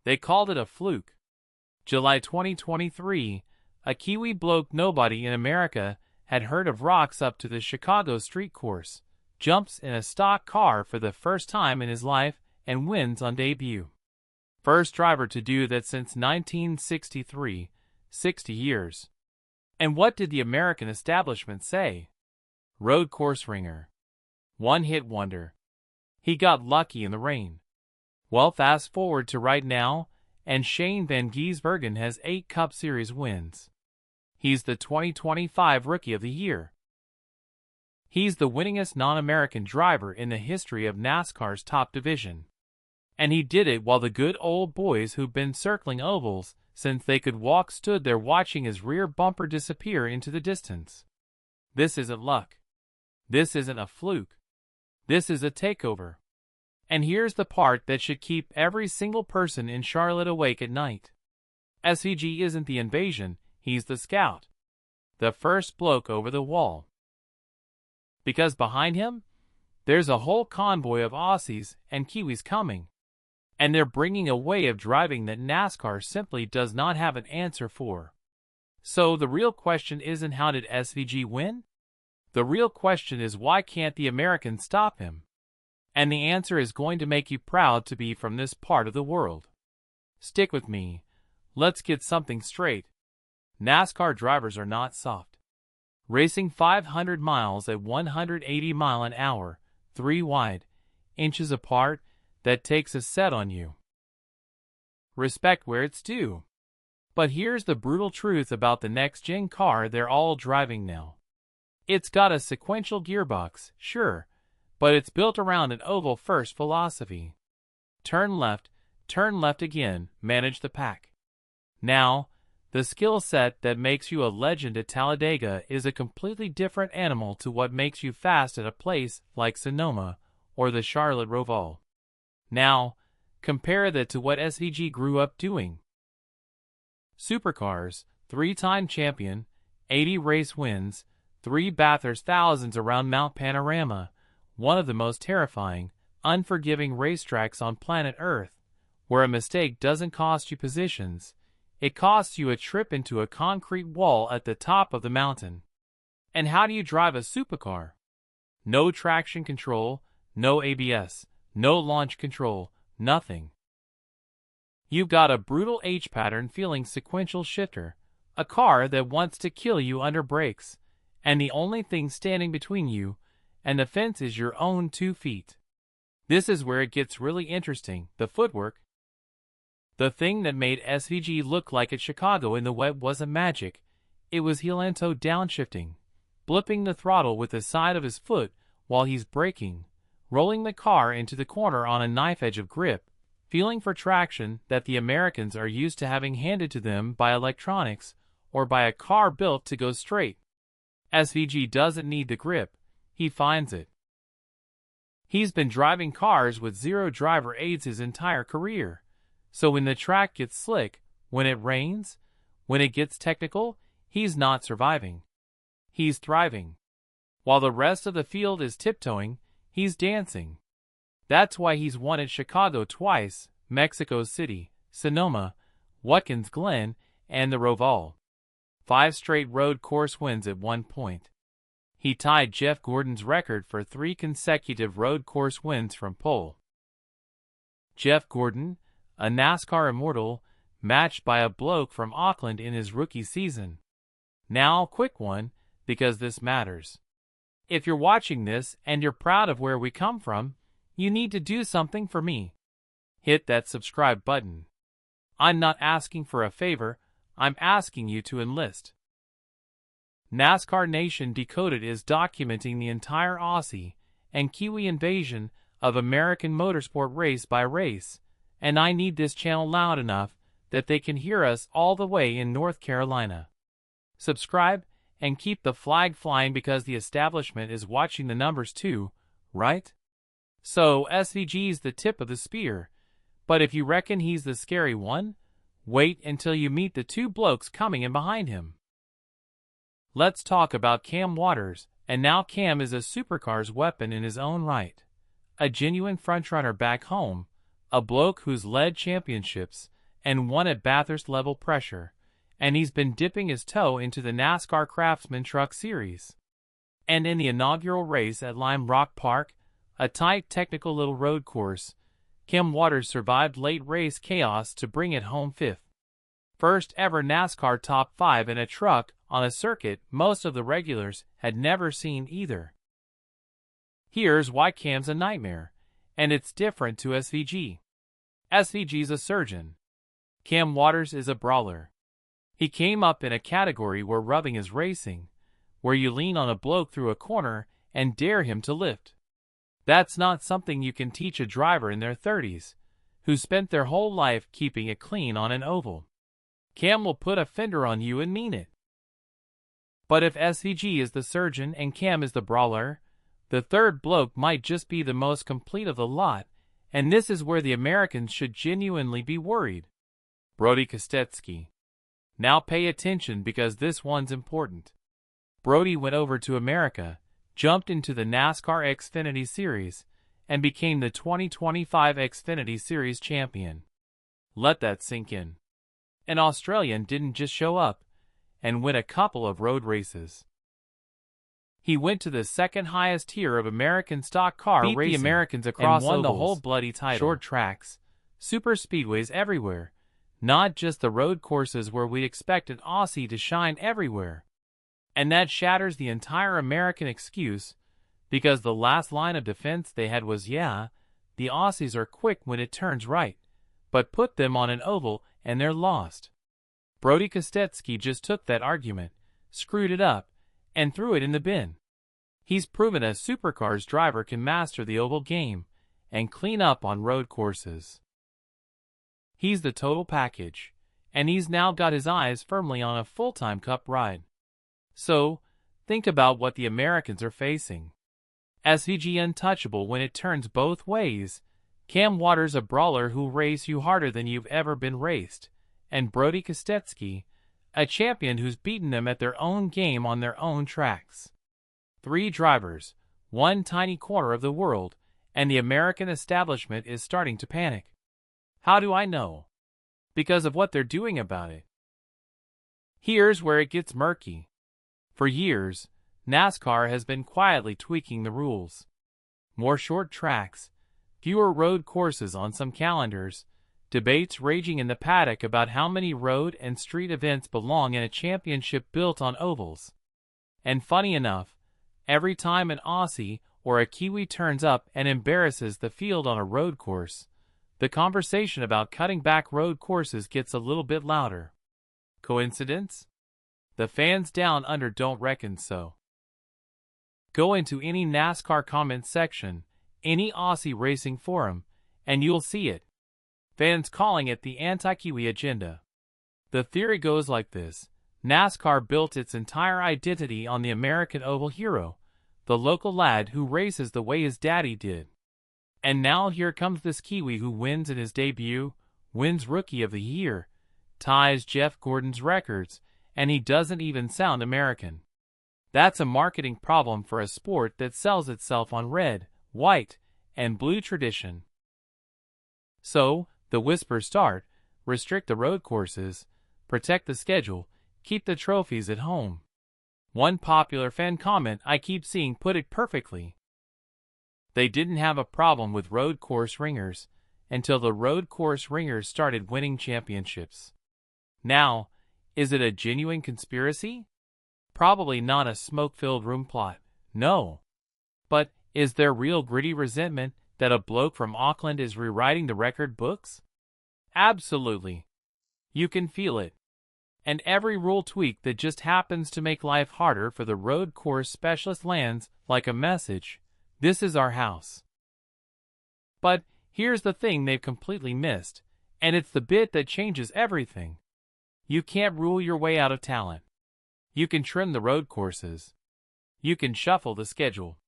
They called it a fluke. July 2023, a Kiwi bloke nobody in America had heard of rocks up to the Chicago street course, jumps in a stock car for the first time in his life, and wins on debut. First driver to do that since 1963, 60 years. And what did the American establishment say? Road course ringer. One-hit wonder. He got lucky in the rain. Well, fast forward to right now, and Shane van Gisbergen has 8 Cup Series wins. He's the 2025 Rookie of the Year. He's the winningest non-American driver in the history of NASCAR's top division. And he did it while the good old boys who've been circling ovals since they could walk stood there watching his rear bumper disappear into the distance. This isn't luck. This isn't a fluke. This is a takeover. And here's the part that should keep every single person in Charlotte awake at night. SVG isn't the invasion, he's the scout. The first bloke over the wall. Because behind him, there's a whole convoy of Aussies and Kiwis coming. And they're bringing a way of driving that NASCAR simply does not have an answer for. So the real question isn't how did SVG win? The real question is why can't the Americans stop him? And the answer is going to make you proud to be from this part of the world. Stick with me. Let's get something straight. NASCAR drivers are not soft. Racing 500 miles at 180 miles an hour, 3 wide, inches apart, that takes a set on you. Respect where it's due. But here's the brutal truth about the next-gen car they're all driving now. It's got a sequential gearbox, sure, but it's built around an oval-first philosophy. Turn left again, manage the pack. Now, the skill set that makes you a legend at Talladega is a completely different animal to what makes you fast at a place like Sonoma or the Charlotte Roval. Now, compare that to what SVG grew up doing. Supercars, 3-time champion, 80 race wins, 3 Bathurst thousands around Mount Panorama, one of the most terrifying, unforgiving racetracks on planet Earth, where a mistake doesn't cost you positions, it costs you a trip into a concrete wall at the top of the mountain. And how do you drive a supercar? No traction control, no ABS, no launch control, nothing. You've got a brutal H-pattern feeling sequential shifter, a car that wants to kill you under brakes, and the only thing standing between you and the fence is your own 2 feet. This is where it gets really interesting, the footwork. The thing that made SVG look like at Chicago in the wet wasn't magic, it was heel-ento downshifting, blipping the throttle with the side of his foot while he's braking, rolling the car into the corner on a knife edge of grip, feeling for traction that the Americans are used to having handed to them by electronics or by a car built to go straight. SVG doesn't need the grip, he finds it. He's been driving cars with 0 driver aids his entire career, so when the track gets slick, when it rains, when it gets technical, he's not surviving. He's thriving. While the rest of the field is tiptoeing, he's dancing. That's why he's won at Chicago twice, Mexico City, Sonoma, Watkins Glen, and the Roval. 5 straight road course wins at one point. He tied Jeff Gordon's record for 3 consecutive road course wins from pole. Jeff Gordon, a NASCAR immortal, matched by a bloke from Auckland in his rookie season. Now, quick one, because this matters. If you're watching this and you're proud of where we come from, you need to do something for me. Hit that subscribe button. I'm not asking for a favor, I'm asking you to enlist. NASCAR Nation Decoded is documenting the entire Aussie and Kiwi invasion of American motorsport race by race, and I need this channel loud enough that they can hear us all the way in North Carolina. Subscribe and keep the flag flying because the establishment is watching the numbers too, right? So SVG's the tip of the spear, but if you reckon he's the scary one, wait until you meet the 2 blokes coming in behind him. Let's talk about Cam Waters, and now Cam is a Supercars weapon in his own right. A genuine frontrunner back home, a bloke who's led championships and won at Bathurst-level pressure, and he's been dipping his toe into the NASCAR Craftsman Truck Series. And in the inaugural race at Lime Rock Park, a tight technical little road course, Kim Waters survived late race chaos to bring it home fifth. First ever NASCAR top 5 in a truck on a circuit most of the regulars had never seen either. Here's why Cam's a nightmare, and it's different to SVG. SVG's a surgeon. Cam Waters is a brawler. He came up in a category where rubbing is racing, where you lean on a bloke through a corner and dare him to lift. That's not something you can teach a driver in their 30s, who spent their whole life keeping it clean on an oval. Cam will put a fender on you and mean it. But if SVG is the surgeon and Cam is the brawler, the third bloke might just be the most complete of the lot, and this is where the Americans should genuinely be worried. Brodie Kostecki. Now pay attention because this one's important. Brodie went over to America, jumped into the NASCAR Xfinity Series, and became the 2025 Xfinity Series champion. Let that sink in. An Australian didn't just show up and win a couple of road races. He went to the second highest tier of American stock car racing, beat the Americans across and won the whole bloody title. Short tracks, super speedways everywhere, not just the road courses where we expect an Aussie to shine everywhere. And that shatters the entire American excuse, because the last line of defense they had was, yeah, the Aussies are quick when it turns right, but put them on an oval and they're lost. Brodie Kostecki just took that argument, screwed it up, and threw it in the bin. He's proven a Supercars driver can master the oval game and clean up on road courses. He's the total package, and he's now got his eyes firmly on a full-time Cup ride. So, think about what the Americans are facing. SVG untouchable when it turns both ways, Cam Waters a brawler who'll race you harder than you've ever been raced, and Brodie Kostecki, a champion who's beaten them at their own game on their own tracks. 3 drivers, one tiny corner of the world, and the American establishment is starting to panic. How do I know? Because of what they're doing about it. Here's where it gets murky. For years, NASCAR has been quietly tweaking the rules. More short tracks, fewer road courses on some calendars, debates raging in the paddock about how many road and street events belong in a championship built on ovals. And funny enough, every time an Aussie or a Kiwi turns up and embarrasses the field on a road course, the conversation about cutting back road courses gets a little bit louder. Coincidence? The fans down under don't reckon so. Go into any NASCAR comment section, any Aussie racing forum, and you'll see it. Fans calling it the anti-Kiwi agenda. The theory goes like this. NASCAR built its entire identity on the American oval hero, the local lad who races the way his daddy did. And now here comes this Kiwi who wins in his debut, wins Rookie of the Year, ties Jeff Gordon's records, and he doesn't even sound American. That's a marketing problem for a sport that sells itself on red, white, and blue tradition. So, the whispers start: restrict the road courses, protect the schedule, keep the trophies at home. One popular fan comment I keep seeing put it perfectly. They didn't have a problem with road course ringers until the road course ringers started winning championships. Now, is it a genuine conspiracy? Probably not a smoke-filled room plot, no. But is there real gritty resentment that a bloke from Auckland is rewriting the record books? Absolutely. You can feel it. And every rule tweak that just happens to make life harder for the road course specialist lands like a message: this is our house. But here's the thing they've completely missed, and it's the bit that changes everything. You can't rule your way out of talent. You can trim the road courses. You can shuffle the schedule.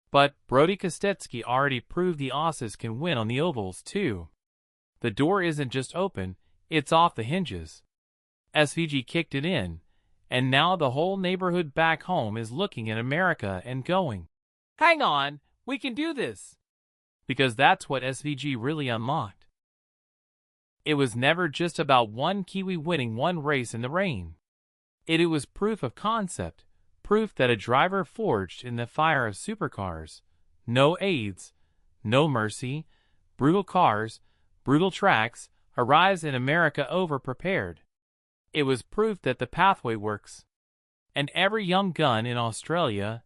But Brodie Kostecki already proved the Aussies can win on the ovals too. The door isn't just open, it's off the hinges. SVG kicked it in, and now the whole neighborhood back home is looking at America and going, "Hang on, we can do this!" Because that's what SVG really unlocked. It was never just about one Kiwi winning one race in the rain. It was proof of concept, proof that a driver forged in the fire of supercars. No aids, no mercy, brutal cars, brutal tracks, arrives in America over-prepared. It was proof that the pathway works. And every young gun in Australia,